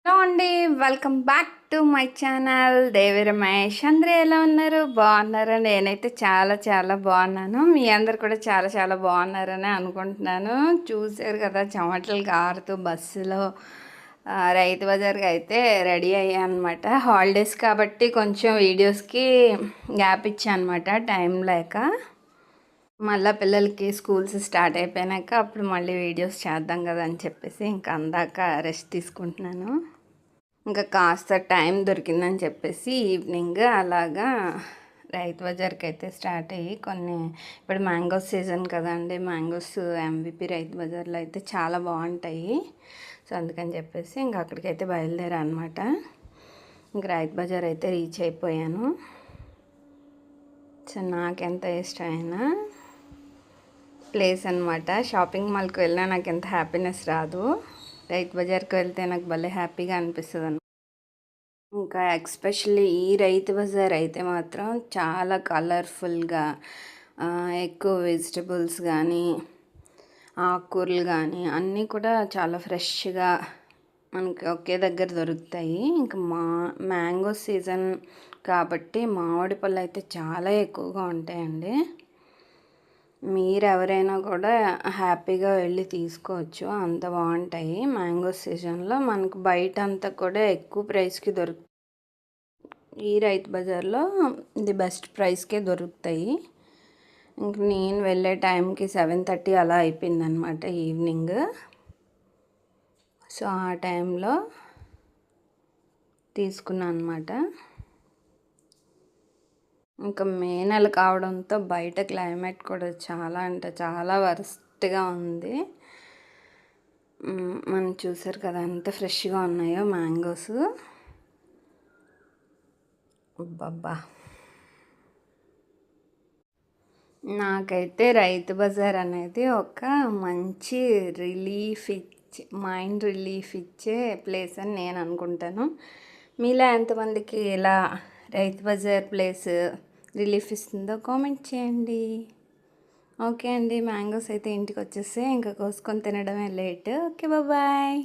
Hello అండి. Welcome back to my channel Devi Ramesh. అందరూ ఎలా ఉన్నారు? బాగున్నారా? నేనైతే చాలా చాలా బాగున్నాను. మీ అందరు కూడా చాలా చాలా బాగున్నారని అనుకుంటున్నాను. చూసారు కదా, చెమటలు కారుతూ బస్సులో రైతు బజార్కి అయితే రెడీ అయ్యాను అనమాట. హాలిడేస్ కాబట్టి కొంచెం వీడియోస్కి గ్యాప్ ఇచ్చాను అనమాట, టైం లేక. మళ్ళీ పిల్లలకి స్కూల్స్ స్టార్ట్ అయిపోయాక అప్పుడు మళ్ళీ వీడియోస్ చేద్దాం కదా అని చెప్పేసి ఇంకా అందాక రెస్ట్ తీసుకుంటున్నాను. ఇంకా కాస్త టైం దొరికిందని చెప్పేసి ఈవినింగ్ అలాగా రైతు బజార్కి అయితే స్టార్ట్ అయ్యి కొన్ని, ఇప్పుడు మ్యాంగోస్ సీజన్ కదండి, మ్యాంగోస్ ఎంవిపి రైతు బజార్లో అయితే చాలా బాగుంటాయి. సో అందుకని చెప్పేసి ఇంకా అక్కడికైతే బయలుదేరా అనమాట. ఇంక రైతు బజార్ అయితే రీచ్ అయిపోయాను. సో నాకెంత ఇష్టమైన ప్లేస్ అనమాట. షాపింగ్ మాల్కి వెళ్ళినా నాకు ఎంత హ్యాపీనెస్ రాదు, రైతు బజార్కి వెళ్తే నాకు భలే హ్యాపీగా అనిపిస్తుంది. ఇంకా ఎక్స్పెషల్లీ ఈ రైతు బజార్ అయితే మాత్రం చాలా కలర్ఫుల్గా, ఎక్కువ వెజిటబుల్స్ కానీ ఆకుకూరలు కానీ అన్నీ కూడా చాలా ఫ్రెష్గా మనకి ఒకే దగ్గర దొరుకుతాయి. ఇంకా మ్యాంగో సీజన్ కాబట్టి మామిడి పళ్ళు అయితే చాలా ఎక్కువగా ఉంటాయండి. మీరు ఎవరైనా కూడా హ్యాపీగా వెళ్ళి తీసుకోవచ్చు, అంత బాగుంటాయి. మ్యాంగో సీజన్లో మనకు బయట అంతా కూడా ఎక్కువ ప్రైస్కి ఈ రైతు బజార్లో ఇది బెస్ట్ ప్రైస్కే దొరుకుతాయి. ఇంక నేను వెళ్ళే టైంకి 7:30 అలా అయిపోయిందనమాట ఈవినింగ్. సో ఆ టైంలో తీసుకున్నాను అనమాట. ఇంకా మే నెల కావడంతో బయట క్లైమేట్ కూడా చాలా అంటే చాలా వరస్ట్గా ఉంది. మనం చూసారు కదా ఎంత ఫ్రెష్గా ఉన్నాయో మ్యాంగోస్. అబ్బబ్బా, నాకైతే రైతు బజార్ అనేది ఒక మంచి మైండ్ రిలీఫ్ ఇచ్చే ప్లేస్ అని నేను అనుకుంటాను. మీలో ఎంతమందికి ఇలా రైతు బజార్ ప్లేస్ రిలీఫ్ ఇస్తుందో కామెంట్ చేయండి. ఓకే అండి, మ్యాంగోస్ అయితే ఇంటికి వచ్చేస్తే ఇంకా కోసుకొని తినడమే లేట్. Okay, bye.